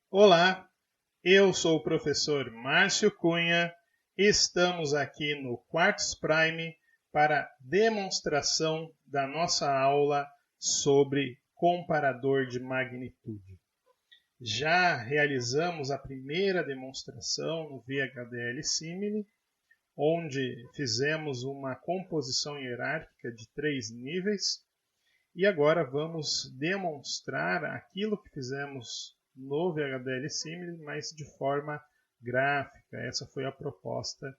Olá, eu sou o professor Márcio Cunha. Estamos aqui no Quartz Prime para demonstração da nossa aula sobre comparador de magnitude. Já realizamos a primeira demonstração no VHDL Simile, onde fizemos uma composição hierárquica de 3 níveis. E agora vamos demonstrar aquilo que fizemos no VHDL Simile, mas de forma gráfica. Essa foi a proposta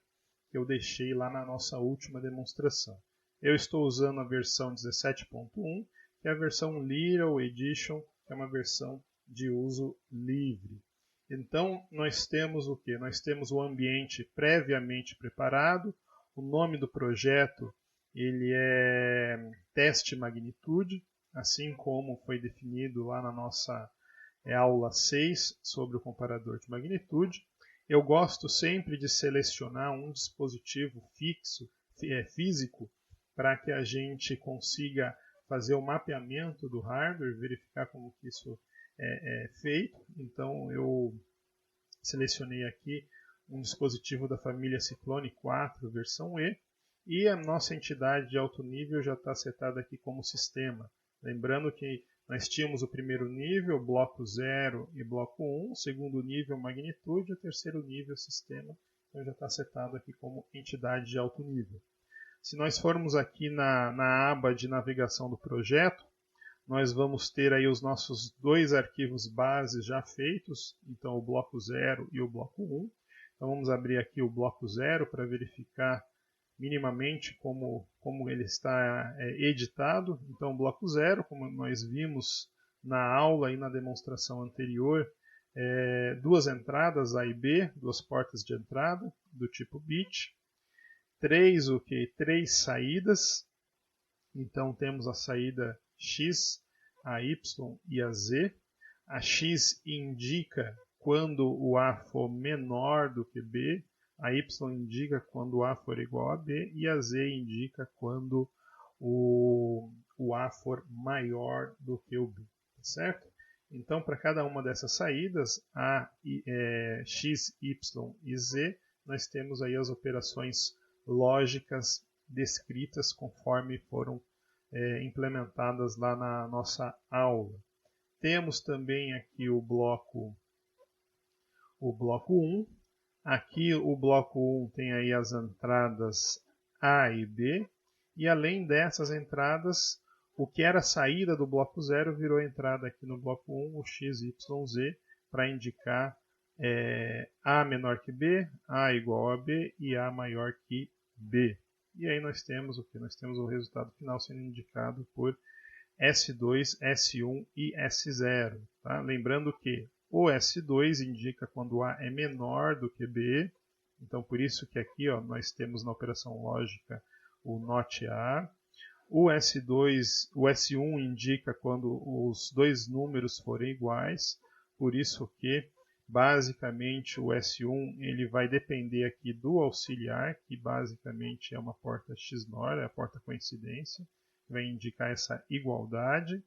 que eu deixei lá na nossa última demonstração. Eu estou usando a versão 17.1, que é a versão Little Edition, que é uma versão de uso livre. Então, nós temos o quê? Nós temos o ambiente previamente preparado, o nome do projeto ele é teste magnitude, assim como foi definido lá na nossa aula 6 sobre o comparador de magnitude. Eu gosto sempre de selecionar um dispositivo físico, para que a gente consiga fazer o mapeamento do hardware, verificar como que isso é feito. Então eu selecionei aqui um dispositivo da família Cyclone 4, versão E, e a nossa entidade de alto nível já está setada aqui como sistema. Lembrando que nós tínhamos o primeiro nível, bloco 0 e bloco 1, o segundo nível, magnitude, o terceiro nível, sistema. Então já está setado aqui como entidade de alto nível. Se nós formos aqui na aba de navegação do projeto, nós vamos ter aí os nossos dois arquivos bases já feitos, então o bloco 0 e o bloco 1. Então vamos abrir aqui o bloco 0 para verificar minimamente como ele está editado. Então, bloco 0, como nós vimos na aula e na demonstração anterior, duas entradas A e B, duas portas de entrada do tipo bit, três saídas. Então, temos a saída X, a Y e a Z. A X indica quando o A for menor do que B, a Y indica quando o A for igual a B e a Z indica quando o A for maior do que o B, tá certo? Então, para cada uma dessas saídas, A, X, Y e Z, nós temos aí as operações lógicas descritas conforme foram implementadas lá na nossa aula. Temos também aqui o bloco 1. Aqui o bloco 1 tem aí as entradas A e B, e além dessas entradas, o que era a saída do bloco 0 virou entrada aqui no bloco 1, o X, Y, Z, para indicar A menor que B, A igual a B e A maior que B. E aí nós temos o que? Nós temos o resultado final sendo indicado por S2, S1 e S0. Tá? Lembrando que o S2 indica quando A é menor do que B, então por isso que aqui nós temos na operação lógica o NOT A. O S1 indica quando os dois números forem iguais, por isso que basicamente o S1 ele vai depender aqui do auxiliar, que basicamente é uma porta XNOR, é a porta coincidência, vai indicar essa igualdade.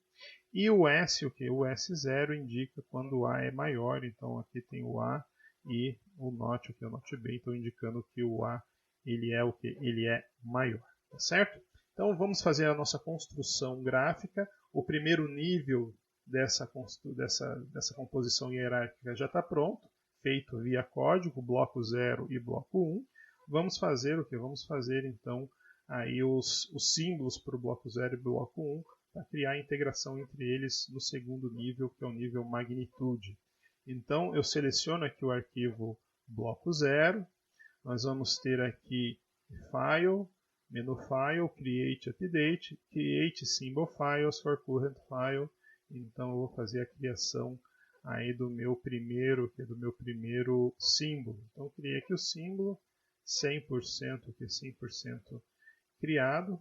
E o S, o S0 indica quando o A é maior, então aqui tem o A e o NOT, o NOT B, então indicando que o A ele é ele é maior, tá certo? Então vamos fazer a nossa construção gráfica. O primeiro nível dessa composição hierárquica já está pronto, feito via código, bloco 0 e bloco 1. Vamos fazer o que? Vamos fazer então aí os símbolos para o bloco 0 e bloco 1, para criar a integração entre eles no segundo nível, que é o nível magnitude. Então, eu seleciono aqui o arquivo bloco 0, nós vamos ter aqui File, Menu File, Create Update, Create Symbol Files for Current File. Então, eu vou fazer a criação aí do meu primeiro símbolo. Então, eu criei aqui o símbolo, 100%, que é 100% criado.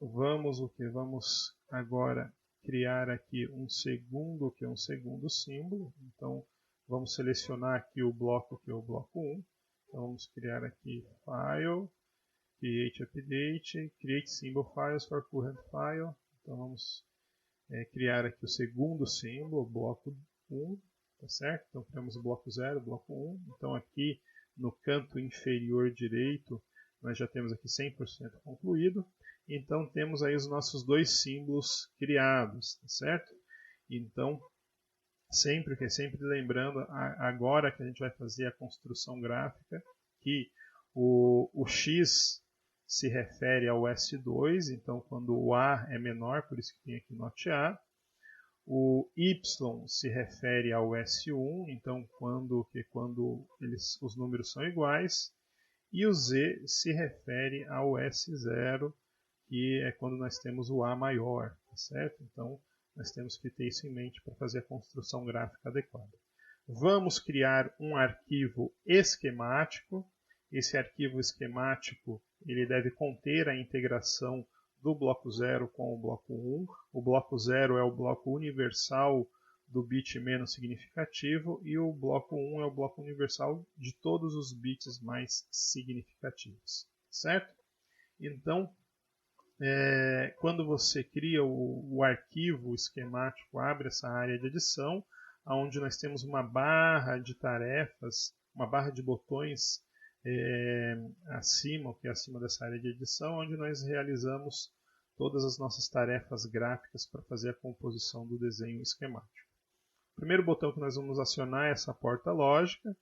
Vamos agora criar aqui um segundo símbolo. Então vamos selecionar aqui o bloco que é o bloco 1. Então vamos criar aqui File, Create Update, Create Symbol Files for Current File. Então vamos criar aqui o segundo símbolo, bloco 1, tá certo? Então temos o bloco 0, bloco 1. Então aqui no canto inferior direito nós já temos aqui 100% concluído. Então temos aí os nossos dois símbolos criados, tá certo? Então sempre lembrando, agora que a gente vai fazer a construção gráfica, que o X se refere ao S2, então quando o A é menor, por isso que tem aqui note A. O Y se refere ao S1, então quando os números são iguais. E o Z se refere ao S0, que é quando nós temos o A maior, tá certo? Então nós temos que ter isso em mente para fazer a construção gráfica adequada. Vamos criar um arquivo esquemático. Esse arquivo esquemático ele deve conter a integração do bloco 0 com o bloco 1. O bloco 0 é o bloco universal do bit menos significativo e o bloco 1 é o bloco universal de todos os bits mais significativos, certo? Então, quando você cria o arquivo esquemático, abre essa área de edição, onde nós temos uma barra de tarefas, uma barra de botões acima dessa área de edição, onde nós realizamos todas as nossas tarefas gráficas para fazer a composição do desenho esquemático. O primeiro botão que nós vamos acionar é essa porta lógica.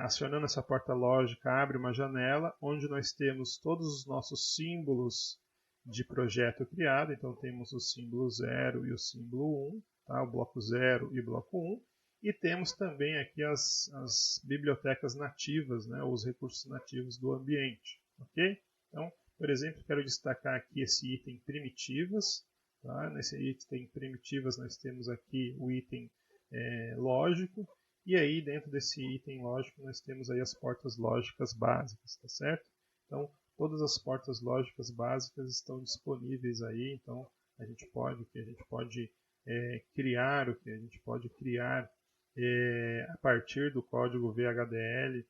Acionando essa porta lógica, abre uma janela onde nós temos todos os nossos símbolos de projeto criado. Então temos o símbolo 0 e o símbolo 1, tá? O bloco 0 e o bloco 1. E temos também aqui as bibliotecas nativas, né? Os recursos nativos do ambiente. Okay? Então, por exemplo, quero destacar aqui esse item primitivas. Tá? Nesse item primitivas nós temos aqui o item lógico. E aí, dentro desse item lógico, nós temos aí as portas lógicas básicas, tá certo? Então, todas as portas lógicas básicas estão disponíveis aí. Então, a gente pode criar a partir do código VHDL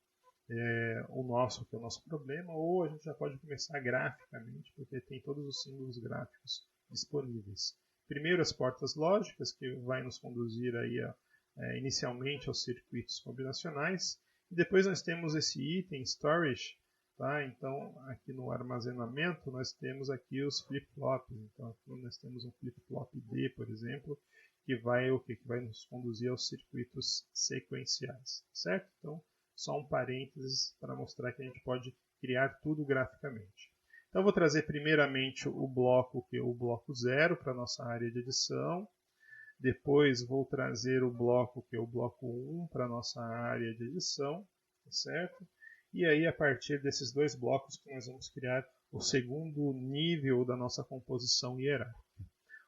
o nosso problema, ou a gente já pode começar graficamente, porque tem todos os símbolos gráficos disponíveis. Primeiro, as portas lógicas, que vai nos conduzir aí inicialmente aos circuitos combinacionais, e depois nós temos esse item storage, tá? Então aqui no armazenamento nós temos aqui os flip-flops. Então aqui nós temos um flip-flop D, por exemplo, que vai nos conduzir aos circuitos sequenciais, certo? Então só um parênteses para mostrar que a gente pode criar tudo graficamente. Então vou trazer primeiramente o bloco 0 para a nossa área de edição. Depois vou trazer o bloco 1 para a nossa área de edição, tá certo? E aí a partir desses dois blocos que nós vamos criar o segundo nível da nossa composição hierárquica.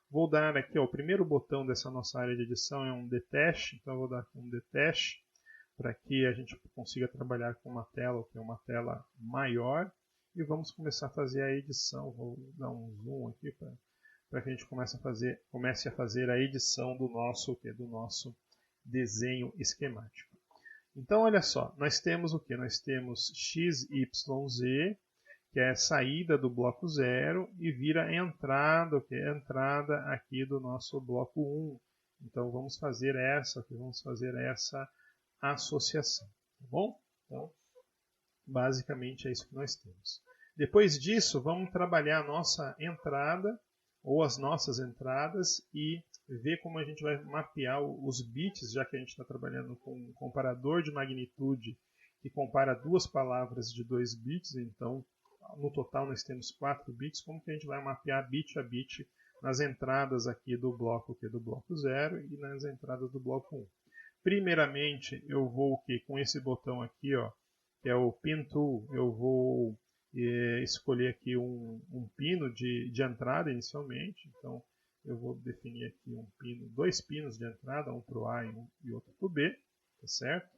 Vou dar aqui, o primeiro botão dessa nossa área de edição é um detach, então eu vou dar aqui um detach para que a gente consiga trabalhar com uma tela, que é uma tela maior, e vamos começar a fazer a edição. Vou dar um zoom aqui para que a gente comece a fazer a edição do nosso desenho esquemático. Então, olha só, nós temos o que? Nós temos XYZ, que é a saída do bloco 0, e vira a entrada aqui do nosso bloco 1. Então, vamos fazer essa associação. Tá bom? Então, basicamente é isso que nós temos. Depois disso, vamos trabalhar a nossa entrada, ou as nossas entradas, e ver como a gente vai mapear os bits, já que a gente está trabalhando com um comparador de magnitude que compara duas palavras de 2 bits, então no total nós temos 4 bits, como que a gente vai mapear bit a bit nas entradas aqui do bloco 0 e nas entradas do bloco 1. Primeiramente, eu vou com esse botão aqui, ó, que é o Pin Tool, eu vou escolher aqui um pino de entrada inicialmente. Então eu vou definir aqui dois pinos de entrada, um para o A e outro para o B, tá certo?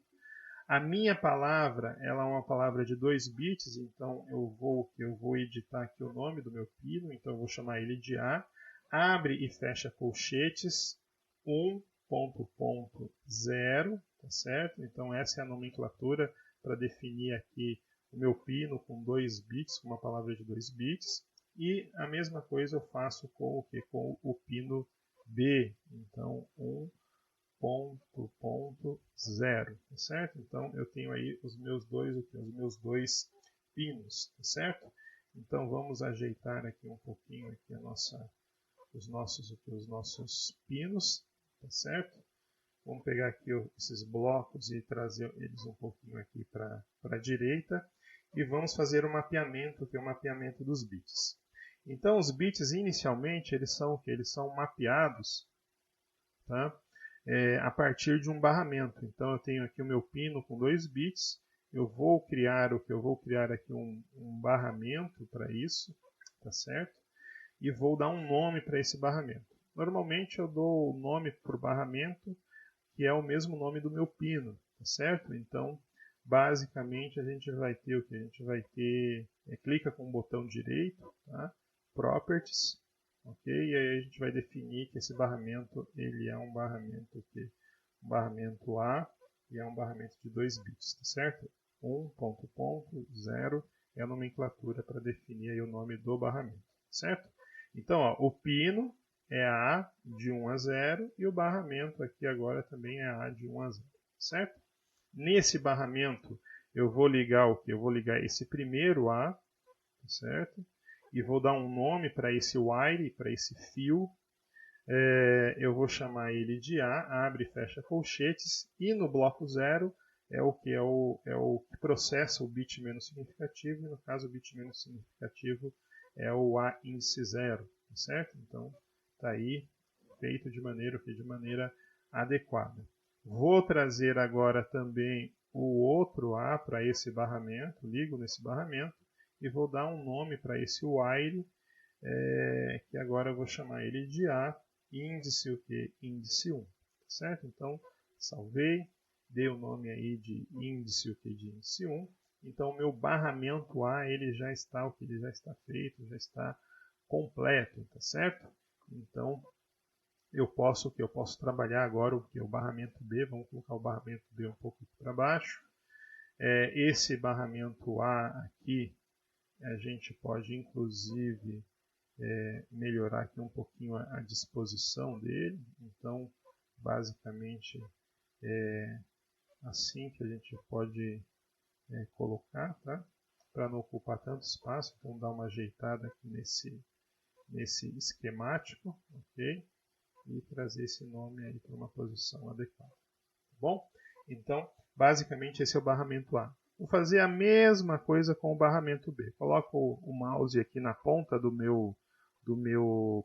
A minha palavra, ela é uma palavra de 2 bits, então eu vou editar aqui o nome do meu pino, então eu vou chamar ele de A. Abre e fecha colchetes 1.0, tá certo? Então essa é a nomenclatura para definir aqui o meu pino com 2 bits, com uma palavra de 2 bits. E a mesma coisa eu faço com o pino B. Então 0, tá certo? Então eu tenho aí os meus dois pinos, tá certo? Então vamos ajeitar aqui um pouquinho aqui os nossos pinos, tá certo? Vamos pegar aqui esses blocos e trazer eles um pouquinho aqui para a direita e vamos fazer o mapeamento, que é o mapeamento dos bits. Então os bits inicialmente eles são o que? Eles são mapeados, tá? A partir de um barramento. Então eu tenho aqui o meu pino com 2 bits. Eu vou criar aqui um barramento para isso, tá certo? E vou dar um nome para esse barramento. Normalmente eu dou o nome para o barramento, que é o mesmo nome do meu pino, tá certo? Então, basicamente a gente vai ter o que? A gente vai ter, clica com o botão direito, tá? Properties, ok? E aí a gente vai definir que esse barramento ele é um barramento um barramento A e é um barramento de 2 bits, tá certo? 1.0 é a nomenclatura para definir aí o nome do barramento, certo? Então, ó, o pino é A de 1 a 0 e o barramento aqui agora também é A de 1 a 0, certo? Nesse barramento eu vou ligar o que? Eu vou ligar esse primeiro A, certo? E vou dar um nome para esse wire, para esse fio. Eu vou chamar ele de A, abre e fecha colchetes, e no bloco 0 é o que que processa o bit menos significativo, e no caso o bit menos significativo é o A índice 0, certo? Então está aí feito de maneira adequada. Vou trazer agora também o outro A para esse barramento, ligo nesse barramento e vou dar um nome para esse wire, que agora eu vou chamar ele de A, índice o que? Índice 1, certo? Então salvei, dei o nome aí de índice o que? De índice 1. Então o meu barramento A ele já está ele já está feito, já está completo, tá certo? Então eu posso trabalhar agora o barramento B. Vamos colocar o barramento B um pouco para baixo. Esse barramento A aqui a gente pode inclusive melhorar aqui um pouquinho a disposição dele. Então basicamente é assim que a gente pode colocar, tá? Para não ocupar tanto espaço. Então dá uma ajeitada aqui nesse esquemático, ok? E trazer esse nome aí para uma posição adequada. Tá bom? Então, basicamente esse é o barramento A. Vou fazer a mesma coisa com o barramento B. Coloco o mouse aqui na ponta do meu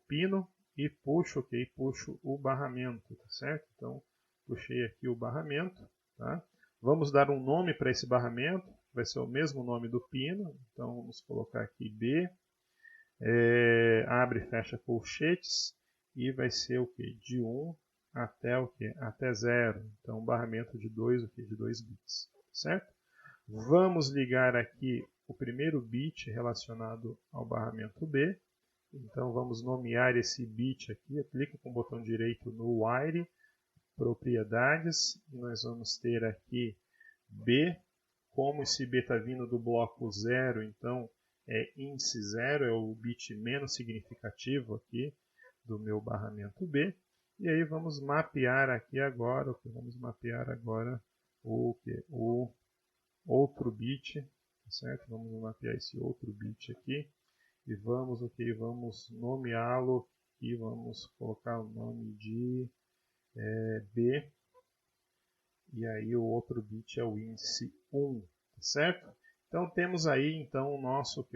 pino e puxo o barramento, tá certo? Então, puxei aqui o barramento, tá? Vamos dar um nome para esse barramento, vai ser o mesmo nome do pino. Então, vamos colocar aqui B, abre e fecha colchetes. E vai ser o que? De 1 até o que? Até 0. Então, um barramento de 2 bits. Certo? Vamos ligar aqui o primeiro bit relacionado ao barramento B. Então, vamos nomear esse bit aqui. Clica com o botão direito no wire, propriedades. E nós vamos ter aqui B. Como esse B está vindo do bloco 0, então é índice 0, é o bit menos significativo aqui do meu barramento B. E aí vamos mapear aqui agora, o outro bit, certo? Vamos mapear esse outro bit aqui e vamos nomeá-lo e vamos colocar o nome de B. E aí o outro bit é o índice 1, certo? Então temos aí então o nosso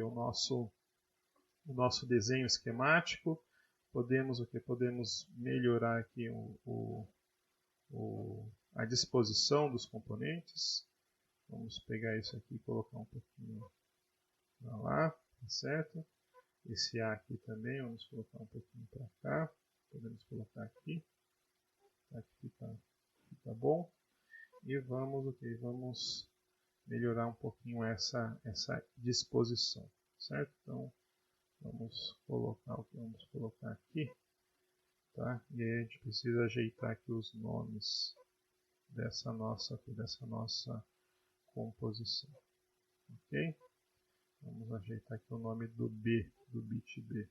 desenho esquemático. Podemos melhorar aqui a disposição dos componentes. Vamos pegar isso aqui e colocar um pouquinho lá, tá certo? Esse A aqui também, vamos colocar um pouquinho para cá. Podemos colocar aqui. Aqui fica bom. E vamos melhorar um pouquinho essa disposição, certo? Então, vamos colocar aqui, tá? E aí a gente precisa ajeitar aqui os nomes dessa nossa composição, ok? Vamos ajeitar aqui o nome do B, do bit B.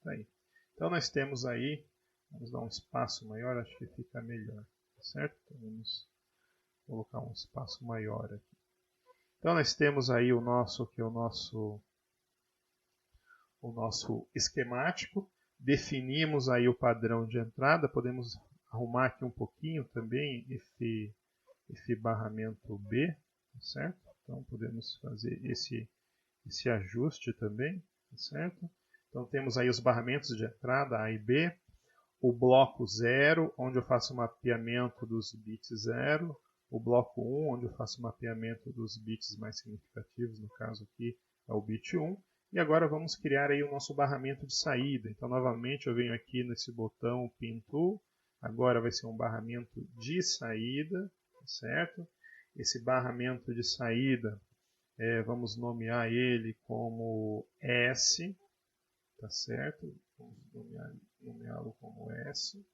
Tá aí. Então nós temos aí Vamos dar um espaço maior, acho que fica melhor, certo? Então, vamos colocar um espaço maior aqui. Então nós temos aí o nosso esquemático, definimos aí o padrão de entrada, podemos arrumar aqui um pouquinho também esse barramento B, certo? Então podemos fazer esse ajuste também, certo? Então temos aí os barramentos de entrada A e B, o bloco 0, onde eu faço o mapeamento dos bits 0, o bloco 1, onde eu faço o mapeamento dos bits mais significativos, no caso aqui é o bit 1, e agora vamos criar aí o nosso barramento de saída. Então novamente eu venho aqui nesse botão Pin Tool, agora vai ser um barramento de saída, certo? Esse barramento de saída, vamos nomear ele como S, tá certo? Vamos nomeá-lo como S.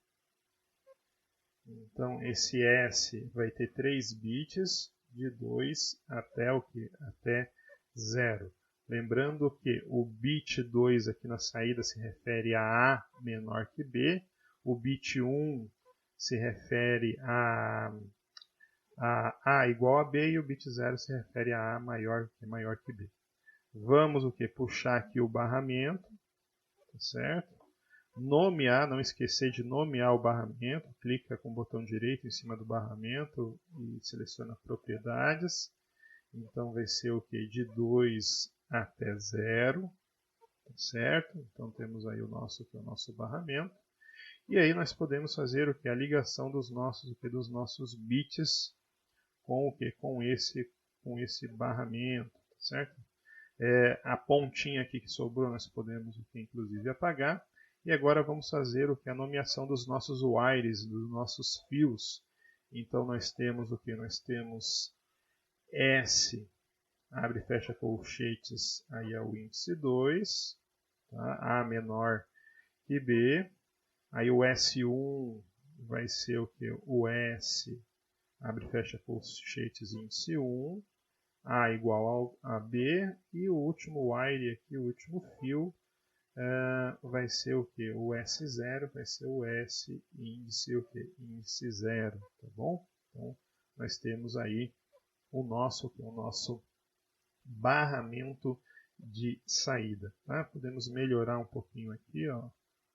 Então esse S vai ter 3 bits de 2 até o que? Até 0. Lembrando que o bit 2 aqui na saída se refere a A menor que B, o bit 1 se refere a A igual a B e o bit 0 se refere a A maior que B. Vamos o que? Puxar aqui o barramento, tá certo? Nomear, não esquecer de nomear o barramento, clica com o botão direito em cima do barramento e seleciona propriedades. Então vai ser o que? De 2 até 0, tá certo? Então temos aí o nosso barramento. E aí nós podemos fazer o que? A ligação dos nossos bits com o que? Com esse barramento, tá certo? A pontinha aqui que sobrou nós podemos inclusive apagar. E agora vamos fazer o que? A nomeação dos nossos wires, dos nossos fios. Então nós temos o que? Nós temos S, abre e fecha colchetes, aí é o índice 2, tá? A menor que B. Aí o S1 vai ser o que? O S, abre e fecha colchetes, índice 1. A igual a B. E o último wire aqui, o último fio, vai ser o que? O S0 vai ser o S índice o que? Índice 0, tá bom? Então nós temos aí o nosso barramento de saída, tá? Podemos melhorar um pouquinho aqui, ó,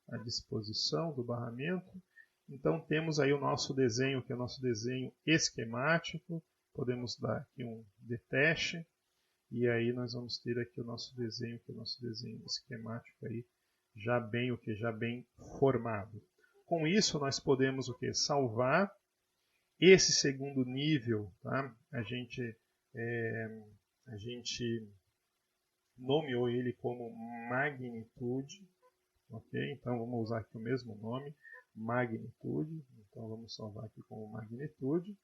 a disposição do barramento. Então temos aí o nosso desenho, que é o nosso desenho esquemático. Podemos dar aqui um detach. E aí nós vamos ter aqui o nosso desenho, que é o nosso desenho esquemático aí, já bem formado. Com isso nós podemos o que? Salvar esse segundo nível, tá? A gente nomeou ele como magnitude, ok? Então vamos usar aqui o mesmo nome, magnitude. Então vamos salvar aqui como magnitude.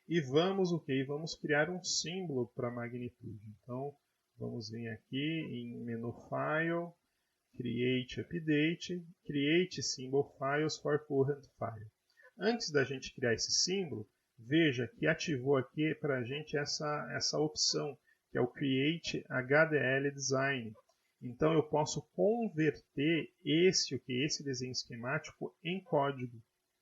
E vamos o que? Vamos criar um símbolo para magnitude. Então, vamos vir aqui em menu File, Create Update, Create Symbol Files for Current File. Antes da gente criar esse símbolo, veja que ativou aqui para a gente essa opção, que é o Create HDL Design. Então, eu posso converter esse desenho esquemático em código.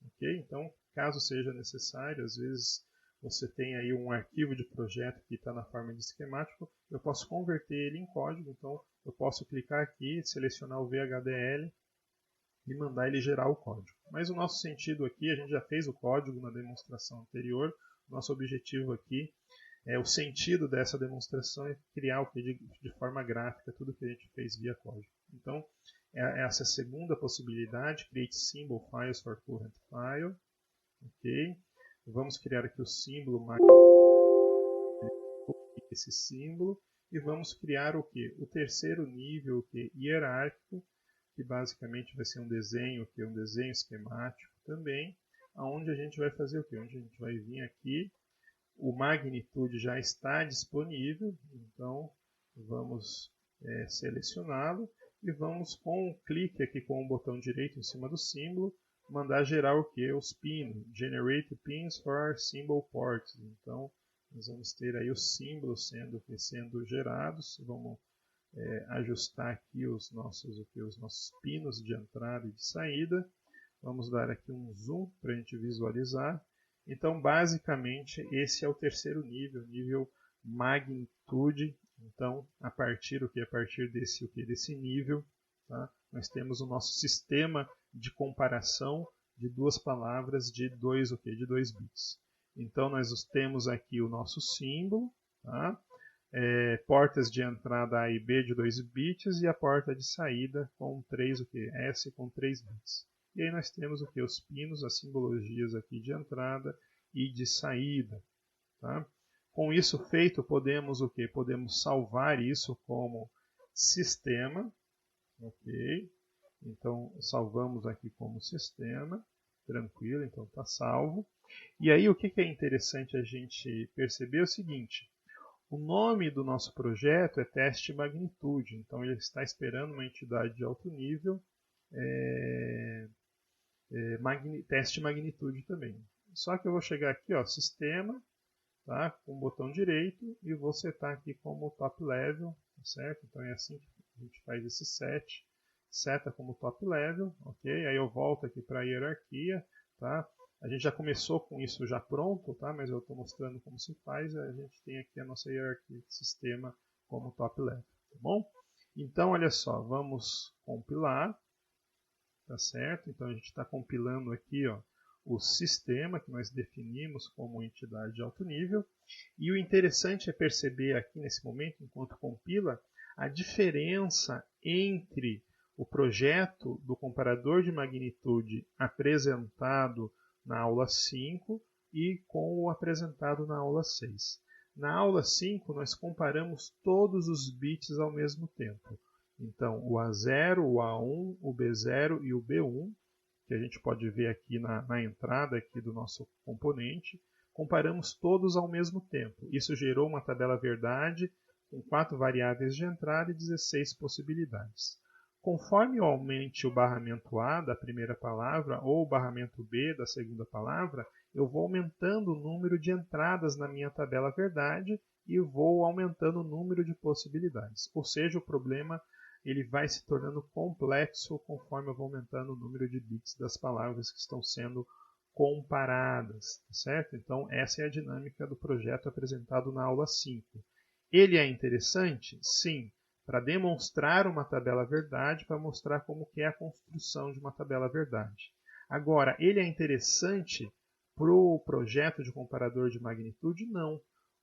Okay? Então, caso seja necessário, às vezes você tem aí um arquivo de projeto que está na forma de esquemático, eu posso converter ele em código, então eu posso clicar aqui, selecionar o VHDL e mandar ele gerar o código. Mas o nosso sentido aqui, a gente já fez o código na demonstração anterior, nosso objetivo aqui, o sentido dessa demonstração é criar o que de forma gráfica tudo que a gente fez via código. Então, essa é a segunda possibilidade, Create Symbol Files for Current File. Ok? Vamos criar aqui o símbolo, esse símbolo, e vamos criar o que? O terceiro nível, o que? Hierárquico, que basicamente vai ser um desenho, um desenho esquemático também, onde a gente vai fazer o que? Onde a gente vai vir aqui, o magnitude já está disponível, então vamos selecioná-lo e vamos com um clique aqui com o botão direito em cima do símbolo, mandar gerar o que? Os pins, generate pins for symbol ports. Então, nós vamos ter aí os símbolos sendo gerados. Vamos ajustar aqui os nossos pinos de entrada e de saída. Vamos dar aqui um zoom para a gente visualizar. Então, basicamente, esse é o terceiro nível, nível magnitude. Então, a partir desse nível, tá? Nós temos o nosso sistema de comparação de duas palavras de 2 bits. Então, nós temos aqui o nosso símbolo, tá? Portas de entrada A e B de 2 bits e a porta de saída com S com 3 bits. E aí nós temos os pinos, as simbologias aqui de entrada e de saída. Tá? Com isso feito, podemos Podemos salvar isso como sistema. Ok? Então, salvamos aqui como sistema. Tranquilo, então está salvo. E aí o que é interessante a gente perceber é o seguinte. O nome do nosso projeto é teste magnitude. Então, ele está esperando uma entidade de alto nível. Teste magnitude também. Só que eu vou chegar aqui, sistema, tá? Com o botão direito e vou setar aqui como top level, tá certo? Então é assim que a gente faz esse set, seta como top level, ok? Aí eu volto aqui para a hierarquia, tá? A gente já começou com isso já pronto, tá? Mas eu estou mostrando como se faz. A gente tem aqui a nossa hierarquia de sistema como top level, tá bom? Então olha só, vamos compilar. Tá certo? Então a gente está compilando aqui o sistema que nós definimos como entidade de alto nível. E o interessante é perceber aqui nesse momento, enquanto compila, a diferença entre o projeto do comparador de magnitude apresentado na aula 5 e com o apresentado na aula 6. Na aula 5 nós comparamos todos os bits ao mesmo tempo. Então, o A0, o A1, o B0 e o B1, que a gente pode ver aqui na entrada aqui do nosso componente, comparamos todos ao mesmo tempo. Isso gerou uma tabela verdade com 4 variáveis de entrada e 16 possibilidades. Conforme eu aumente o barramento A da primeira palavra ou o barramento B da segunda palavra, eu vou aumentando o número de entradas na minha tabela verdade e vou aumentando o número de possibilidades. Ou seja, o problema ele vai se tornando complexo conforme eu vou aumentando o número de bits das palavras que estão sendo comparadas, certo? Então, essa é a dinâmica do projeto apresentado na aula 5. Ele é interessante? Sim, para demonstrar uma tabela verdade, para mostrar como que é a construção de uma tabela verdade. Agora, ele é interessante para o projeto de comparador de magnitude? Não.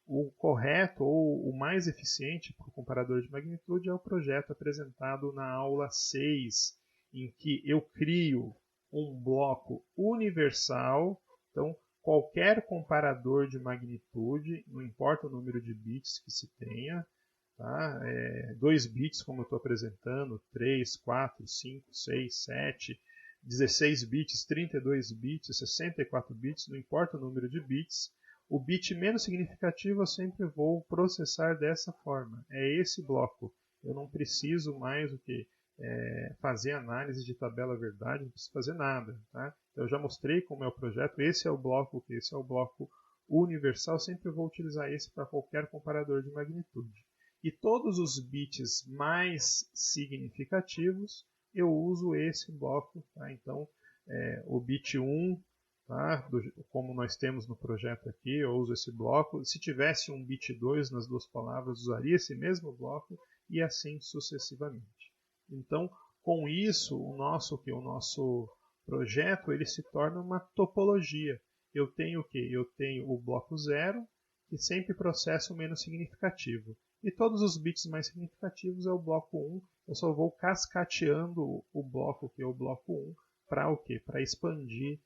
O correto ou o mais eficiente para o comparador de magnitude é o projeto apresentado na aula 6, em que eu crio um bloco universal. Então, qualquer comparador de magnitude, não importa o número de bits que se tenha, tá? 2 bits, como eu estou apresentando, 3, 4, 5, 6, 7, 16 bits, 32 bits, 64 bits, não importa o número de bits. O bit menos significativo eu sempre vou processar dessa forma. É esse bloco. Eu não preciso mais fazer análise de tabela verdade, não preciso fazer nada. Tá? Eu já mostrei como é o projeto. Esse é o bloco universal. Sempre vou utilizar esse para qualquer comparador de magnitude. E todos os bits mais significativos eu uso esse bloco. Tá? Então, o bit 1, tá? Como nós temos no projeto aqui, eu uso esse bloco. Se tivesse um bit 2 nas duas palavras, usaria esse mesmo bloco e assim sucessivamente. Então, com isso, o nosso projeto ele se torna uma topologia. Eu tenho o quê? Eu tenho o bloco 0, que sempre processa o menos significativo. E todos os bits mais significativos é o bloco 1. Eu só vou cascateando o bloco, que é o bloco 1, para o quê? Para expandir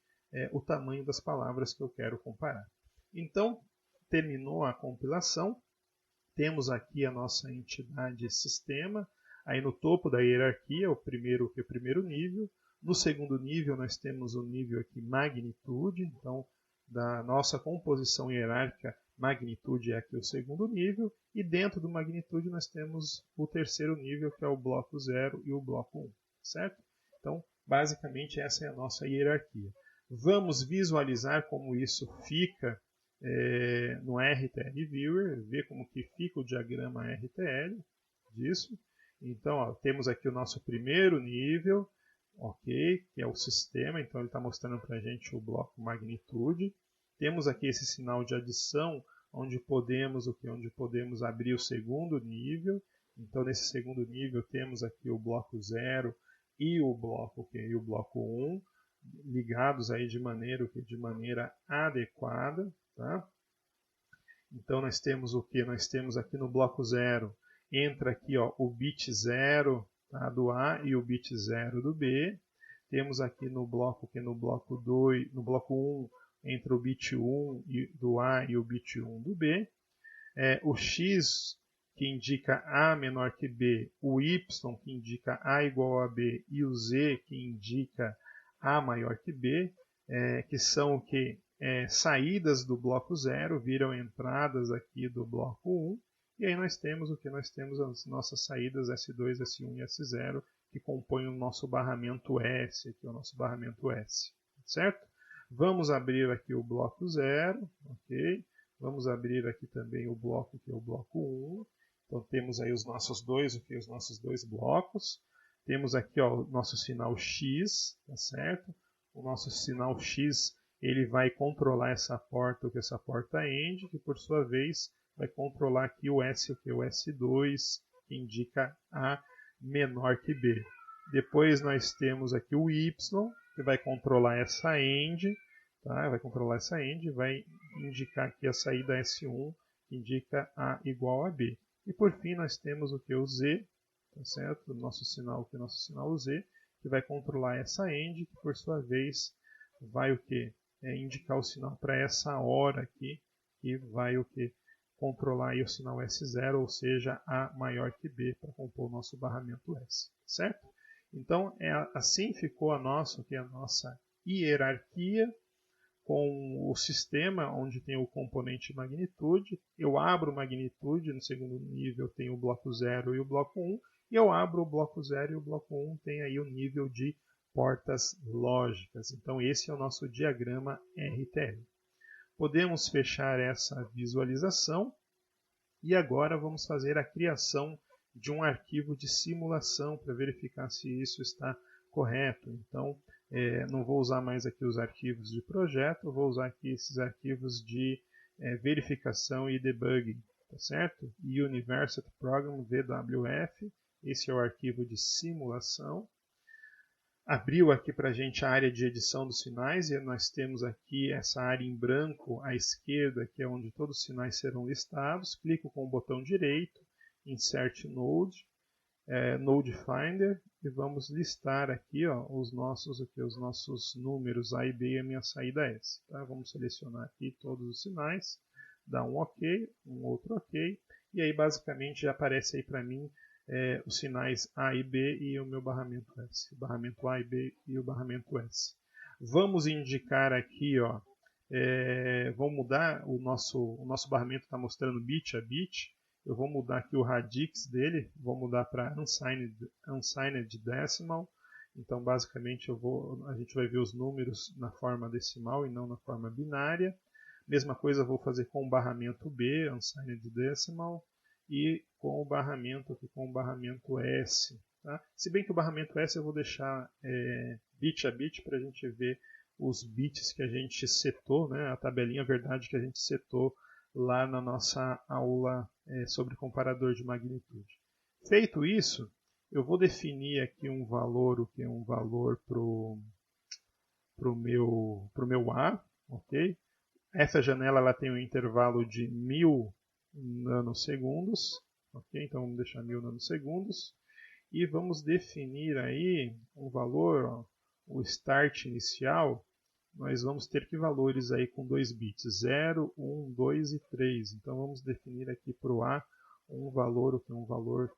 o tamanho das palavras que eu quero comparar. Então, terminou a compilação. Temos aqui a nossa entidade sistema. Aí no topo da hierarquia, o primeiro nível. No segundo nível, nós temos o nível aqui magnitude. Então, da nossa composição hierárquica, magnitude é aqui o segundo nível. E dentro do magnitude, nós temos o terceiro nível, que é o bloco 0 e o bloco 1. Certo? Então, basicamente, essa é a nossa hierarquia. Vamos visualizar como isso fica no RTL Viewer, ver como que fica o diagrama RTL disso. Então, temos aqui o nosso primeiro nível, ok? Que é o sistema, então ele está mostrando para a gente o bloco magnitude. Temos aqui esse sinal de adição, onde podemos abrir o segundo nível. Então nesse segundo nível temos aqui o bloco 0 e o bloco 1 ligados aí de maneira adequada, tá? Então nós temos o que? Nós temos aqui no bloco 0, entra aqui ó, o bit 0, tá, do A e o bit 0 do B. Temos aqui no bloco 1, entra o bit 1 do A e o bit 1 do B. O X, que indica A menor que B, o Y, que indica A igual a B, e o Z, que indica A maior que B, que são o que? Saídas do bloco 0 viram entradas aqui do bloco 1, e aí nós temos o que? Nós temos as nossas saídas S2, S1 e S0, que compõem o nosso barramento S, aqui o nosso barramento S, certo? Vamos abrir aqui o bloco 0, ok? Vamos abrir aqui também o bloco, que é o bloco 1. Então temos aí os nossos dois blocos. Temos aqui ó, o nosso sinal X, tá certo? O nosso sinal X ele vai controlar essa porta AND, que por sua vez vai controlar aqui o S, o S2, que indica A menor que B. Depois nós temos aqui o Y, que vai controlar essa AND, tá? Vai controlar essa AND, vai indicar aqui a saída S1, que indica A igual a B. E por fim nós temos o que? O Z, tá certo? O nosso sinal Z, que vai controlar essa AND, que por sua vez vai o que? Indicar o sinal para essa hora aqui, que vai o que? Controlar aí o sinal S0, ou seja, A maior que B, para compor o nosso barramento S, certo? Então, assim ficou a nossa hierarquia com o sistema onde tem o componente magnitude. Eu abro magnitude, no segundo nível tem o bloco 0 e o bloco 1, e eu abro o bloco 0 e o bloco 1 tem aí o nível de portas lógicas. Então esse é o nosso diagrama RTL. Podemos fechar essa visualização e agora vamos fazer a criação de um arquivo de simulação para verificar se isso está correto. Então não vou usar mais aqui os arquivos de projeto, vou usar aqui esses arquivos de verificação e debugging, tá certo? University Program VWF, esse é o arquivo de simulação. Abriu aqui para a gente a área de edição dos sinais, e nós temos aqui essa área em branco à esquerda, que é onde todos os sinais serão listados. Clico com o botão direito, Insert Node, Node Finder, e vamos listar aqui ó, os nossos números A e B e a minha saída S. Tá? Vamos selecionar aqui todos os sinais, dar um OK, um outro OK, e aí basicamente já aparece aí para mim os sinais A e B e o meu barramento S. O barramento A e B e o barramento S. Vamos indicar aqui, ó, vamos mudar o nosso barramento está mostrando bit a bit. Eu vou mudar aqui o radix dele, vou mudar para unsigned decimal. Então basicamente a gente vai ver os números na forma decimal e não na forma binária. Mesma coisa eu vou fazer com o barramento B, unsigned decimal, e com o barramento S. Tá? Se bem que o barramento S eu vou deixar bit a bit para a gente ver os bits que a gente setou, né? A tabelinha verdade que a gente setou lá na nossa aula sobre comparador de magnitude. Feito isso, eu vou definir aqui um valor para o meu A, ok? Essa janela ela tem um intervalo de 1000 nanosegundos, ok? Então vamos deixar 1000 nanosegundos e vamos definir aí um valor, ó, o start inicial. Nós vamos ter que valores aí com 2 bits, 0, 1, 2 e 3. Então vamos definir aqui para o A um valor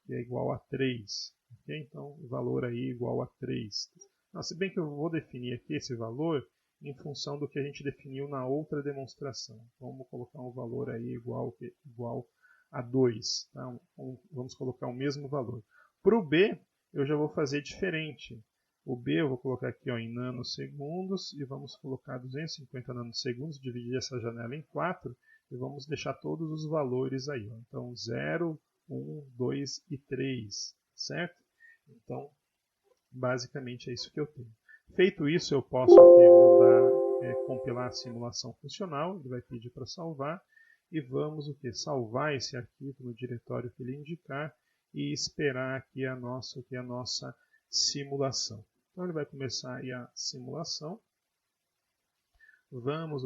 que é igual a 3. Okay? Então o valor aí é igual a 3. Não, se bem que eu vou definir aqui esse valor em função do que a gente definiu na outra demonstração. Vamos colocar um valor aí igual a 2. Tá? Vamos colocar o mesmo valor. Para o B eu já vou fazer diferente. O B eu vou colocar aqui ó, em nanosegundos e vamos colocar 250 nanosegundos, dividir essa janela em 4 e vamos deixar todos os valores aí. Ó. Então 0, 1, 2 e 3, certo? Então basicamente é isso que eu tenho. Feito isso, eu posso aqui mandar compilar a simulação funcional, ele vai pedir para salvar, e vamos salvar esse arquivo no diretório que ele indicar e esperar aqui a nossa simulação. Então ele vai começar aí a simulação. Vamos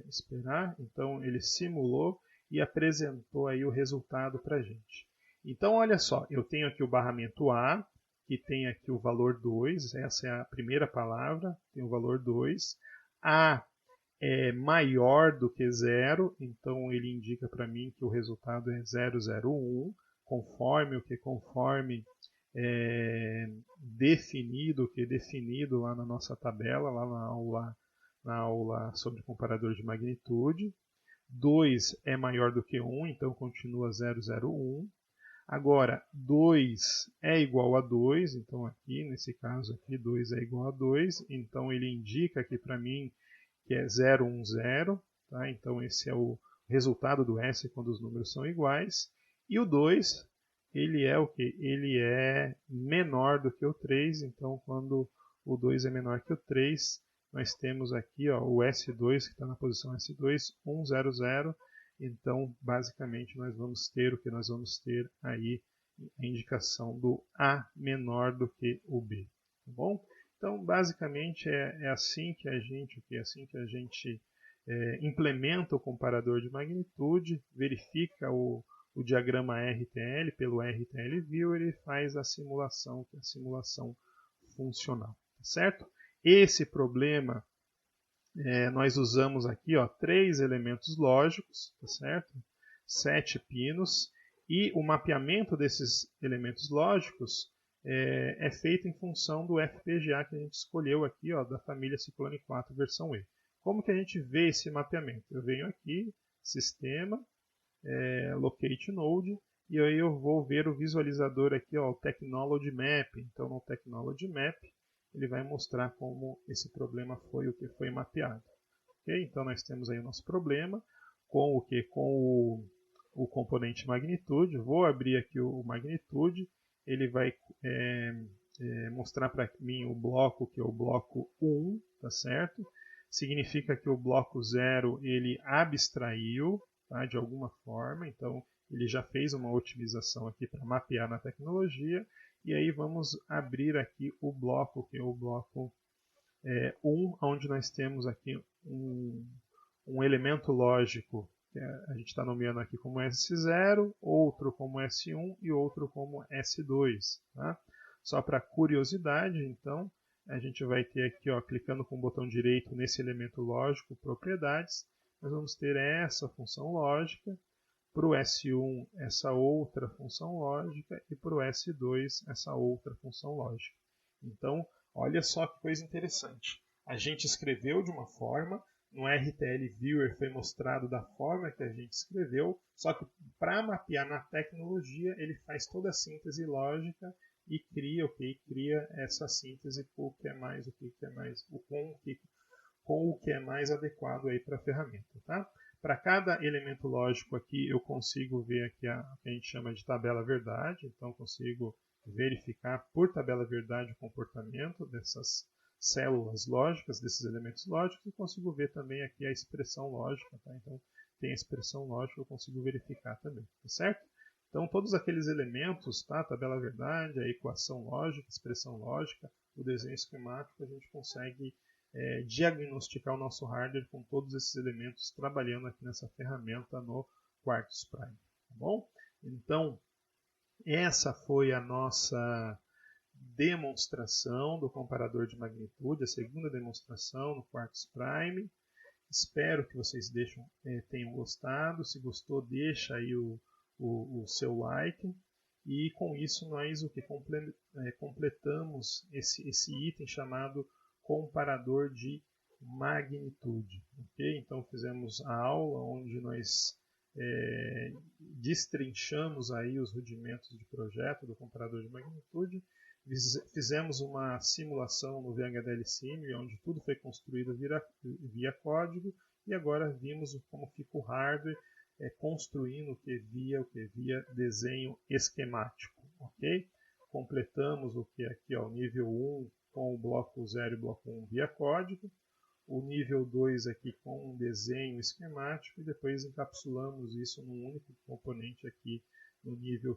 esperar. Então ele simulou e apresentou aí o resultado para a gente. Então olha só, eu tenho aqui o barramento A, que tem aqui o valor 2, essa é a primeira palavra, tem o valor 2. A é maior do que 0, então ele indica para mim que o resultado é 001, conforme definido lá na nossa tabela, lá na aula sobre comparador de magnitude. 2 é maior do que 1, então continua 001. Agora, 2 é igual a 2, então aqui, nesse caso aqui, 2 é igual a 2, então ele indica aqui para mim que é 010, tá? Então esse é o resultado do S quando os números são iguais. E o 2, ele é o quê? Ele é menor do que o 3, então quando o 2 é menor que o 3, nós temos aqui o S2, que está na posição S2, 100. Então, basicamente, nós vamos ter o que nós vamos ter aí, a indicação do A menor do que o B. Tá bom? Então, basicamente, é assim que a gente implementa o comparador de magnitude, verifica o diagrama RTL pelo RTL Viewer e faz a simulação, que é a simulação funcional. Tá certo? Esse problema, nós usamos aqui 3 elementos lógicos, tá certo? 7 pinos, e o mapeamento desses elementos lógicos é feito em função do FPGA que a gente escolheu aqui, da família Ciclone 4 versão E. Como que a gente vê esse mapeamento? Eu venho aqui, Sistema, Locate Node, e aí eu vou ver o visualizador aqui, o Technology Map. Então, no Technology Map, ele vai mostrar como esse problema foi o que foi mapeado. Okay? Então, nós temos aí o nosso problema com o que? Com o componente magnitude. Vou abrir aqui o magnitude. Ele vai mostrar para mim o bloco, que é o bloco 1, tá certo? Significa que o bloco 0 ele abstraiu, tá, de alguma forma. Então, ele já fez uma otimização aqui para mapear na tecnologia. E aí vamos abrir aqui o bloco, que é o bloco 1, onde nós temos aqui um elemento lógico, que a gente está nomeando aqui como S0, outro como S1 e outro como S2. Tá? Só para curiosidade, então, a gente vai ter aqui, clicando com o botão direito nesse elemento lógico, propriedades, nós vamos ter essa função lógica, para o S1 essa outra função lógica e para o S2 essa outra função lógica. Então, olha só que coisa interessante. A gente escreveu de uma forma, no RTL Viewer foi mostrado da forma que a gente escreveu, só que para mapear na tecnologia ele faz toda a síntese lógica e cria essa síntese com o que é mais adequado aí para a ferramenta, tá? Para cada elemento lógico aqui, eu consigo ver aqui o que a gente chama de tabela verdade. Então, consigo verificar por tabela verdade o comportamento dessas células lógicas, desses elementos lógicos, e consigo ver também aqui a expressão lógica. Tá? Então, tem a expressão lógica, eu consigo verificar também, tá certo? Então, todos aqueles elementos, tá? Tabela verdade, a equação lógica, expressão lógica, o desenho esquemático, a gente consegue diagnosticar o nosso hardware com todos esses elementos trabalhando aqui nessa ferramenta no Quartz Prime. Tá bom? Então, essa foi a nossa demonstração do comparador de magnitude, a segunda demonstração no Quartz Prime. Espero que vocês tenham gostado. Se gostou, deixa aí o seu like. E com isso nós completamos esse item chamado comparador de magnitude. Okay? Então fizemos a aula onde nós destrinchamos aí os rudimentos de projeto do comparador de magnitude, fizemos uma simulação no VHDL Sim, onde tudo foi construído via código, e agora vimos como fica o hardware construindo o que via desenho esquemático. Okay? completamos o que é aqui, ó, o nível 1 com o bloco 0 e o bloco 1 via código, o nível 2 aqui com um desenho esquemático e depois encapsulamos isso num único componente aqui no nível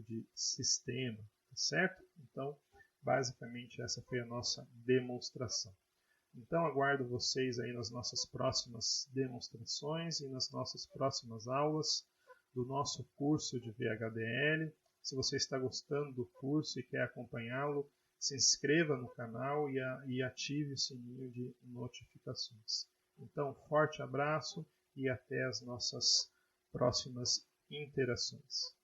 de sistema, tá certo? Então, basicamente essa foi a nossa demonstração. Então aguardo vocês aí nas nossas próximas demonstrações e nas nossas próximas aulas do nosso curso de VHDL. Se você está gostando do curso e quer acompanhá-lo, se inscreva no canal e ative o sininho de notificações. Então, forte abraço e até as nossas próximas interações.